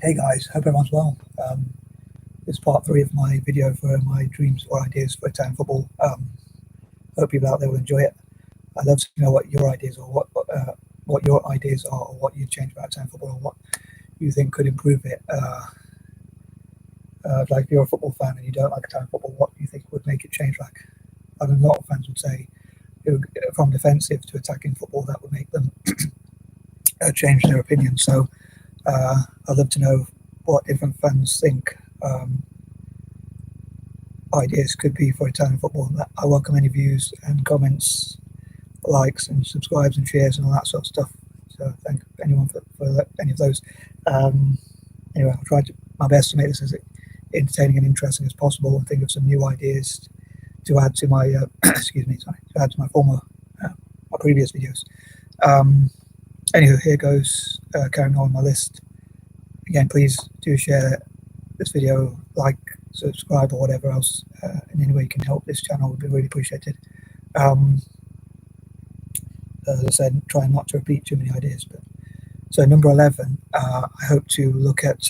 Hey guys, hope everyone's well. This is part 3 of my video for my dreams or ideas for Italian football. Hope people out there will enjoy it. I'd love to know what your ideas or what your ideas are, or what you'd change about Italian football, or what you think could improve it. Like if you're a football fan and you don't like Italian football, what do you think would make it change? Like, I know a lot of fans would say, from defensive to attacking football, that would make them change their opinion. So I'd love to know what different fans think ideas could be for Italian football. I welcome any views and comments, likes and subscribes and shares and all that sort of stuff. So thank anyone for any of those. Anyway, I'll try my best to make this as entertaining and interesting as possible, and think of some new ideas to add to my my previous videos. Anywho, here goes, carrying on my list. Again, please do share this video, like, subscribe, or whatever else in any way you can help this channel would be really appreciated. As I said, try not to repeat too many ideas. But so number 11, I hope to look at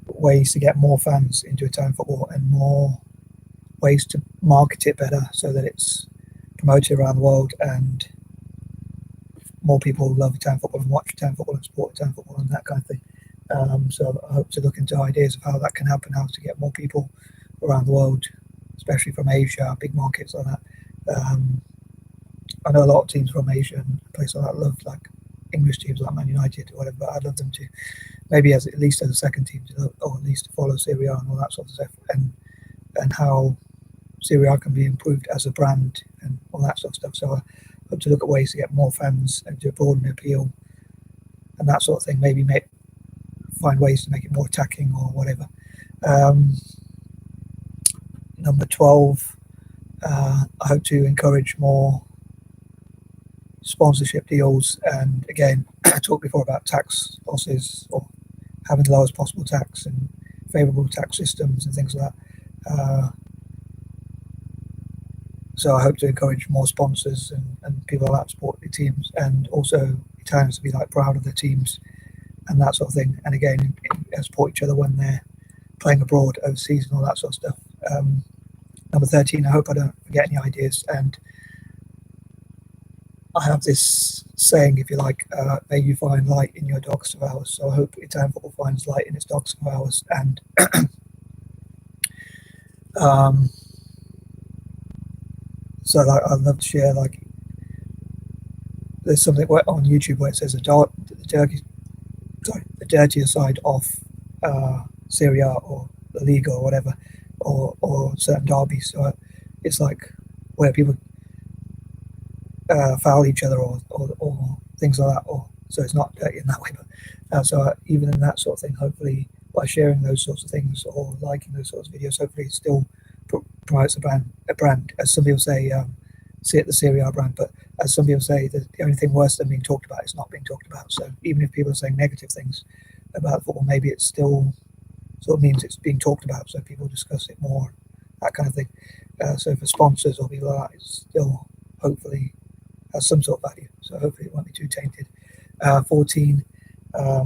ways to get more fans into Italian football and more ways to market it better so that it's promoted around the world and more people love Italian football and watch Italian football and support Italian football and that kind of thing. So I hope to look into ideas of how that can happen, how to get more people around the world, especially from Asia, big markets like that. I know a lot of teams from Asia and places like that love like English teams like Man United or whatever, but I'd love them to maybe at least as a second team, or at least to follow Serie A and all that sort of stuff, and how Serie A can be improved as a brand and all that sort of stuff. So I hope to look at ways to get more fans and to broaden the appeal and that sort of thing. Maybe find ways to make it more attacking or whatever. Number 12, I hope to encourage more sponsorship deals, and again, I talked before about tax losses or having the lowest possible tax and favourable tax systems and things like that. So I hope to encourage more sponsors and people like that support the teams, and also Italians to be like proud of their teams and that sort of thing. And again, support each other when they're playing abroad, overseas, and all that sort of stuff. Number 13, I hope I don't forget any ideas. And I have this saying, if you like, may you find light in your darkest of hours. So I hope Italian football finds light in its darkest of hours. And so like, I'd love to share, like, there's something on YouTube where it says the dirtier side of Serie A or the Liga or whatever, or certain derbies. So it's like where people foul each other or things like that, or so it's not dirty in that way. But so even in that sort of thing, hopefully by sharing those sorts of things or liking those sorts of videos, hopefully it still promotes a brand, as some people say, the Serie A brand. But as some people say, the only thing worse than being talked about is not being talked about. So even if people are saying negative things about football, maybe it still sort of means it's being talked about, so people discuss it more, that kind of thing. So for sponsors or people like that, it's still hopefully has some sort of value. So hopefully it won't be too tainted. 14, I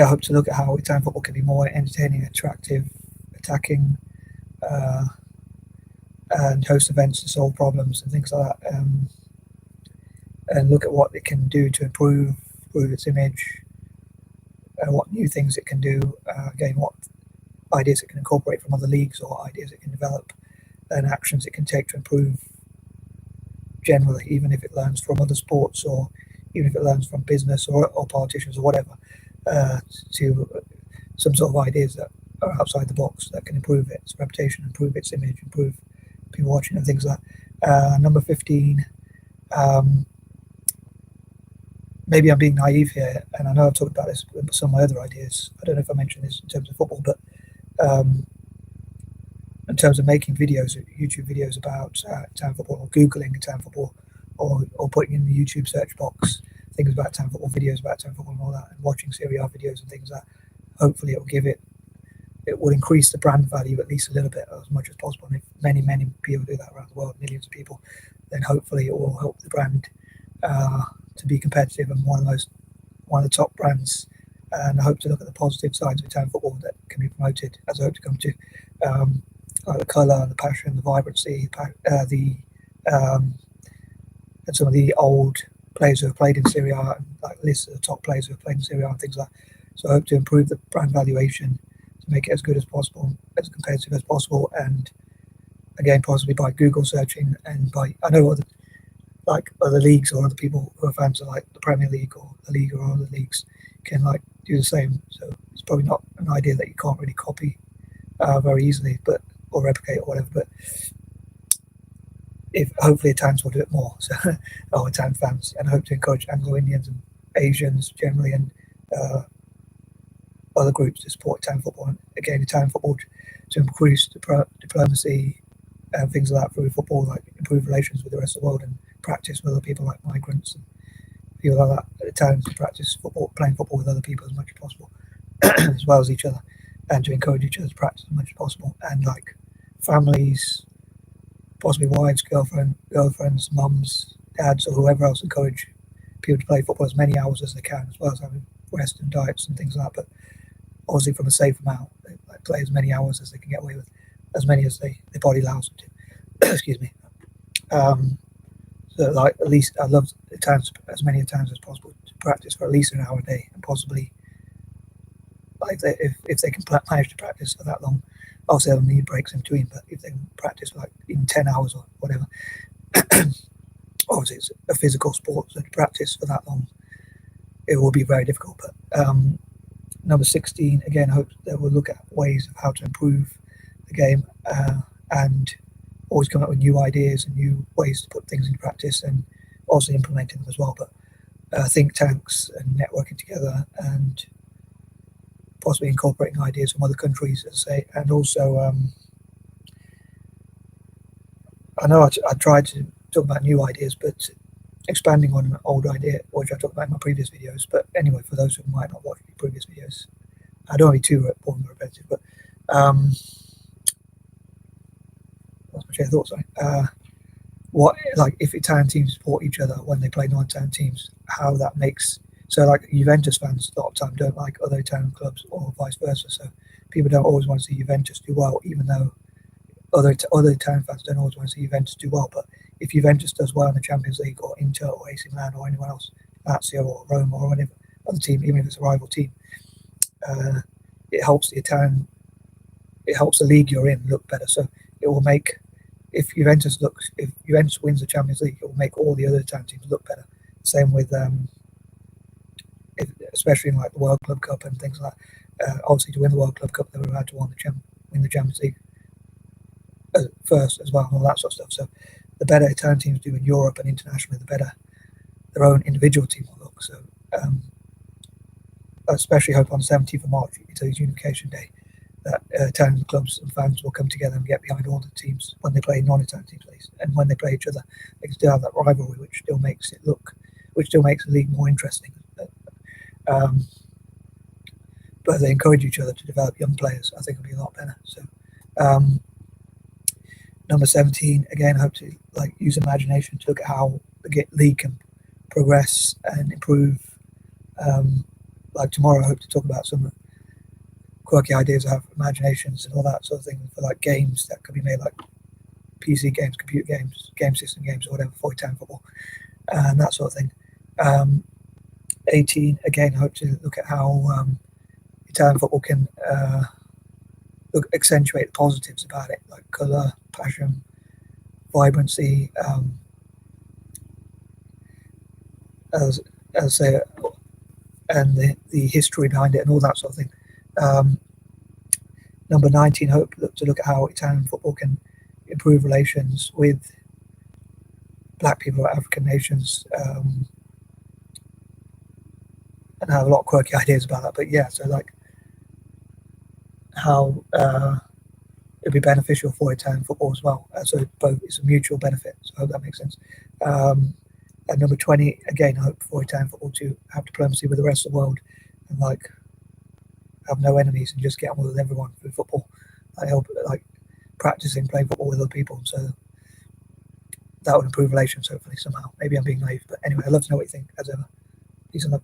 hope to look at how Italian football can be more entertaining, attractive, attacking, and host events to solve problems and things like that, and look at what it can do to improve its image, what new things it can do, again, what ideas it can incorporate from other leagues, or ideas it can develop, and actions it can take to improve generally, even if it learns from other sports, or even if it learns from business or politicians or whatever, to some sort of ideas that are outside the box that can improve its reputation, improve its image, improve people watching and things like that. Number 15, maybe I'm being naive here, and I know I've talked about this with some of my other ideas. I don't know if I mentioned this in terms of football, but in terms of making videos, YouTube videos about Italian football, or Googling Italian football, or putting in the YouTube search box things about Italian football, videos about Italian football and all that, and watching Serie A videos and things like that, hopefully it will increase the brand value at least a little bit, as much as possible. And if many people do that around the world, millions of people, then hopefully it will help the brand to be competitive and one of the top brands. And I hope to look at the positive sides of Italian football that can be promoted, as I hope to come to, like the colour, the passion, the vibrancy, and some of the old players who have played in Serie A, and like lists of the top players who have played in Serie A and things like that. So I hope to improve the brand valuation to make it as good as possible, as competitive as possible, and again possibly by Google searching and by, I know other leagues or other people who are fans of like the Premier League or the League or other leagues can like do the same. So it's probably not an idea that you can't really copy very easily, or replicate or whatever. But if hopefully Italians will do it more, so or Italian fans, and I hope to encourage Anglo-Indians and Asians generally and other groups to support Italian football, and again Italian football to increase diplomacy and things like that through football, like improve relations with the rest of the world and practice with other people like migrants and people like that. Italians can practice football, playing football with other people as much as possible, as well as each other, and to encourage each other to practice as much as possible. And like families, possibly wives, girlfriends, mums, dads, or whoever else, encourage people to play football as many hours as they can, as well as having rest and diets and things like that. But obviously from a safe amount, they like play as many hours as they can get away with, as many as their body allows them to. Excuse me. So like at least I'd love as many times as possible to practice for at least an hour a day, and possibly like if they can manage to practice for that long. Obviously they'll need breaks in between, but if they can practice for like in 10 hours or whatever, obviously it's a physical sport, so to practice for that long it will be very difficult. But number 16, again, I hope that we'll look at ways of how to improve the game, and always come up with new ideas and new ways to put things into practice, and also implementing them as well. But think tanks and networking together, and possibly incorporating ideas from other countries, as I say. And also, I know I tried to talk about new ideas, but expanding on an old idea, which I talked about in my previous videos. But anyway, for those who might not watch the previous videos, I don't want to be too boring and repetitive, but what's my chain of thought, sorry. What, like, if Italian teams support each other when they play non-Italian teams, how that makes, so like Juventus fans a lot of time don't like other Italian clubs, or vice versa. So people don't always want to see Juventus do well, even though other Italian fans don't always want to see Juventus do well. But if Juventus does well in the Champions League, or Inter or AC Milan or anyone else, Lazio or Rome or whatever other team, even if it's a rival team, it helps the league you're in look better. So it will make, if Juventus wins the Champions League, it will make all the other Italian teams look better. Same with especially in like the World Club Cup and things like that. Obviously, to win the World Club Cup, they would have had to win the Champions League first as well, and all that sort of stuff. So the better Italian teams do in Europe and internationally, the better their own individual team will look. So I especially hope on the 17th of March, Italy's Unification Day, that Italian clubs and fans will come together and get behind all the teams when they play non-Italian teams, at least, and when they play each other, they can still have that rivalry, which still makes the league more interesting. But if they encourage each other to develop young players, I think it'll be a lot better. So number 17, again, I hope to like use imagination to look at how the league can progress and improve. Like tomorrow, I hope to talk about some quirky ideas, have imaginations and all that sort of thing for like games that could be made, like PC games, computer games, game system games, or whatever, for Italian football, and that sort of thing. 18, again, I hope to look at how Italian football can accentuate the positives about it, like colour, passion, vibrancy, as I say, and the history behind it and all that sort of thing. Number 19, hope to look at how Italian football can improve relations with black people, African nations, and I have a lot of quirky ideas about that. But yeah, so like how it'd be beneficial for Italian football as well. So both, it's a mutual benefit. So I hope that makes sense. And number 20, again, I hope for Italian football to have diplomacy with the rest of the world, and like have no enemies and just get on with everyone through football. I hope like practicing playing football with other people. So that would improve relations, hopefully, somehow. Maybe I'm being naive, but anyway, I'd love to know what you think, as ever. Peace and love.